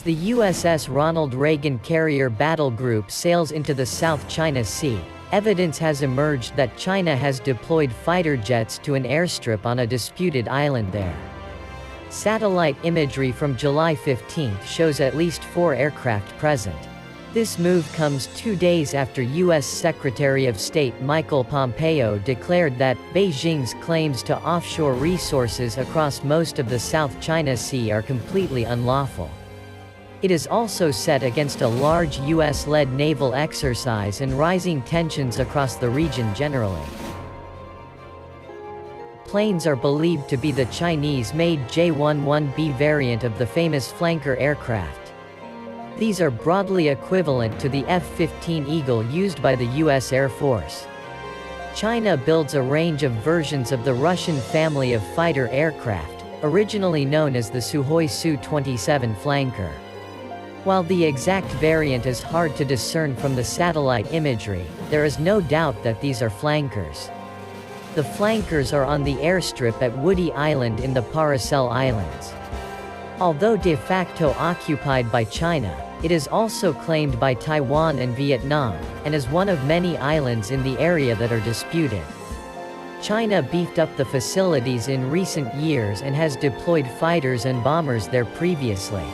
The USS Ronald Reagan carrier battle group sails into the South China Sea. Evidence has emerged that China has deployed fighter jets to an airstrip on a disputed island there. Satellite imagery from July 15 shows at least 4 aircraft present. This move comes 2 days after U.S. Secretary of State Michael Pompeo declared that Beijing's claims to offshore resources across most of the South China Sea are completely unlawful. It is also set against a large U.S.-led naval exercise and rising tensions across the region generally. Planes are believed to be the Chinese-made J-11B variant of the famous flanker aircraft. These are broadly equivalent to the F-15 Eagle used by the U.S. Air Force. China builds a range of versions of the Russian family of fighter aircraft, originally known as the Sukhoi Su-27 flanker. While the exact variant is hard to discern from the satellite imagery, there is no doubt that these are flankers. The flankers are on the airstrip at Woody Island in the Paracel Islands. Although de facto occupied by China, it is also claimed by Taiwan and Vietnam, and is one of many islands in the area that are disputed. China beefed up the facilities in recent years and has deployed fighters and bombers there previously.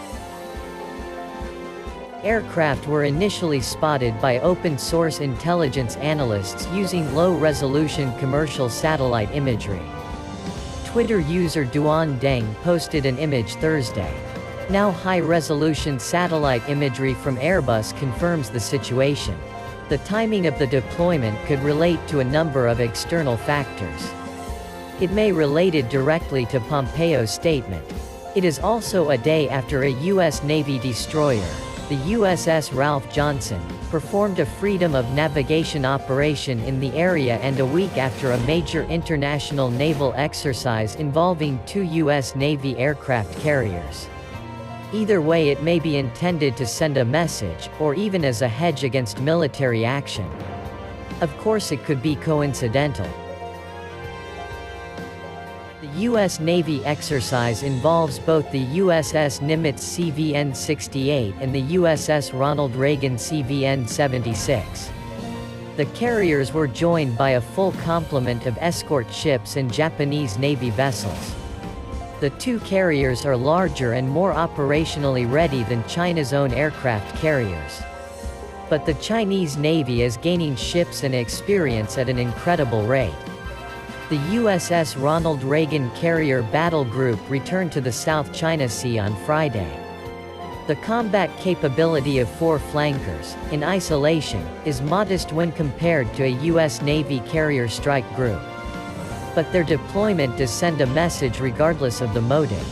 Aircraft were initially spotted by open-source intelligence analysts using low-resolution commercial satellite imagery. Twitter user Duan Deng posted an image Thursday. Now high-resolution satellite imagery from Airbus confirms the situation. The timing of the deployment could relate to a number of external factors. It may related directly to Pompeo's statement. It is also a day after a U.S. Navy destroyer, the USS Ralph Johnson, performed a freedom of navigation operation in the area and a week after a major international naval exercise involving 2 U.S. Navy aircraft carriers. Either way, it may be intended to send a message, or even as a hedge against military action. Of course, it could be coincidental. The U.S. Navy exercise involves both the USS Nimitz CVN-68 and the USS Ronald Reagan CVN-76. The carriers were joined by a full complement of escort ships and Japanese Navy vessels. The 2 carriers are larger and more operationally ready than China's own aircraft carriers. But the Chinese Navy is gaining ships and experience at an incredible rate. The USS Ronald Reagan carrier battle group returned to the South China Sea on Friday. The combat capability of 4 flankers, in isolation, is modest when compared to a U.S. Navy carrier strike group. But their deployment does send a message regardless of the motive.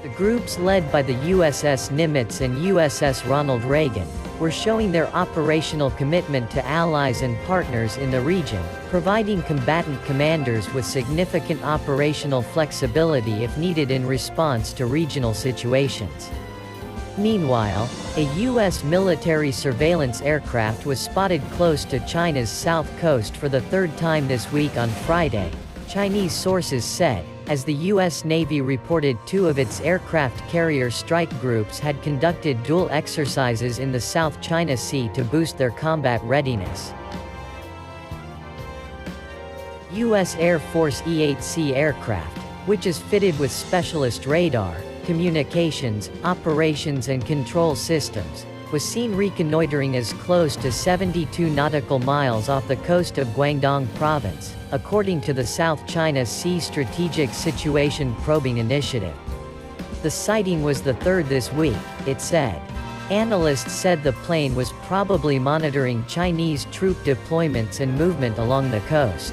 The groups led by the USS Nimitz and USS Ronald Reagan were showing their operational commitment to allies and partners in the region, providing combatant commanders with significant operational flexibility if needed in response to regional situations. Meanwhile, a U.S. military surveillance aircraft was spotted close to China's south coast for the 3rd time this week on Friday, Chinese sources said, as the U.S. Navy reported 2 of its aircraft carrier strike groups had conducted dual exercises in the South China Sea to boost their combat readiness. U.S. Air Force E-8C aircraft, which is fitted with specialist radar, communications, operations and control systems, was seen reconnoitering as close to 72 nautical miles off the coast of Guangdong Province, according to the South China Sea Strategic Situation Probing Initiative. The sighting was the 3rd this week, it said. Analysts said the plane was probably monitoring Chinese troop deployments and movement along the coast.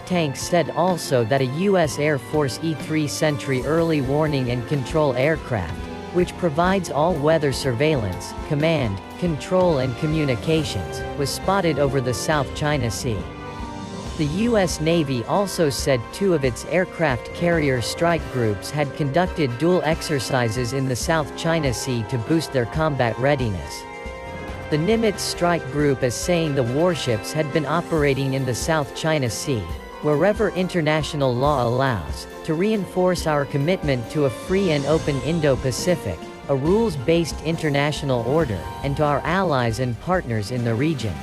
Tanks said also that a U.S. Air Force E-3 Sentry early warning and control aircraft, which provides all-weather surveillance, command, control and communications, was spotted over the South China Sea. The U.S. Navy also said 2 of its aircraft carrier strike groups had conducted dual exercises in the South China Sea to boost their combat readiness. The Nimitz strike group is saying the warships had been operating in the South China Sea, wherever international law allows, to reinforce our commitment to a free and open Indo-Pacific, a rules-based international order, and to our allies and partners in the region.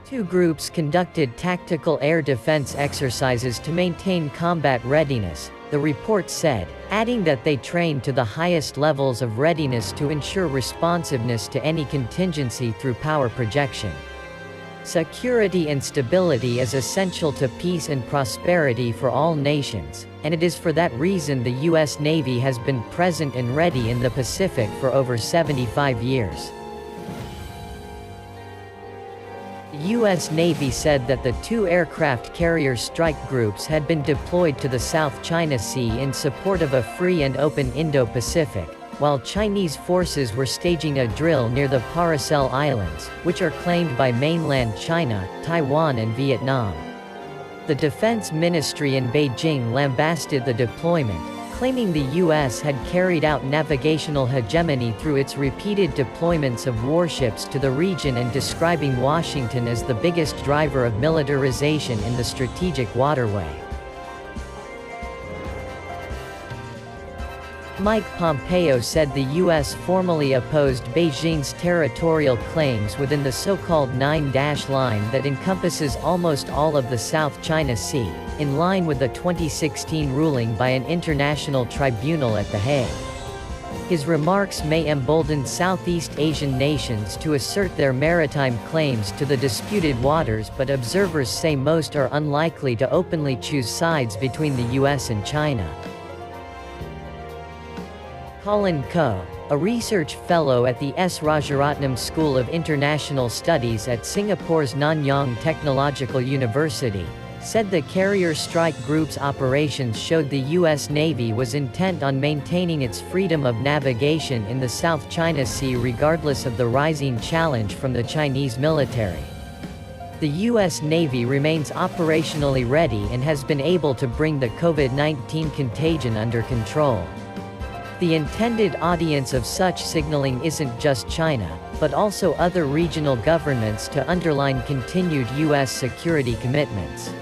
Two groups conducted tactical air defense exercises to maintain combat readiness, the report said, adding that they trained to the highest levels of readiness to ensure responsiveness to any contingency through power projection. Security and stability is essential to peace and prosperity for all nations, and it is for that reason the U.S. Navy has been present and ready in the Pacific for over 75 years. The U.S. Navy said that the two aircraft carrier strike groups had been deployed to the South China Sea in support of a free and open Indo-Pacific, while Chinese forces were staging a drill near the Paracel Islands, which are claimed by mainland China, Taiwan and Vietnam. The Defense Ministry in Beijing lambasted the deployment, claiming the U.S. had carried out navigational hegemony through its repeated deployments of warships to the region and describing Washington as the biggest driver of militarization in the strategic waterway. Mike Pompeo said the U.S. formally opposed Beijing's territorial claims within the so-called Nine-Dash Line that encompasses almost all of the South China Sea, in line with the 2016 ruling by an international tribunal at The Hague. His remarks may embolden Southeast Asian nations to assert their maritime claims to the disputed waters, but observers say most are unlikely to openly choose sides between the U.S. and China. Colin Koh, a research fellow at the S. Rajaratnam School of International Studies at Singapore's Nanyang Technological University, said the carrier strike group's operations showed the U.S. Navy was intent on maintaining its freedom of navigation in the South China Sea regardless of the rising challenge from the Chinese military. The U.S. Navy remains operationally ready and has been able to bring the COVID-19 contagion under control. The intended audience of such signaling isn't just China, but also other regional governments to underline continued U.S. security commitments.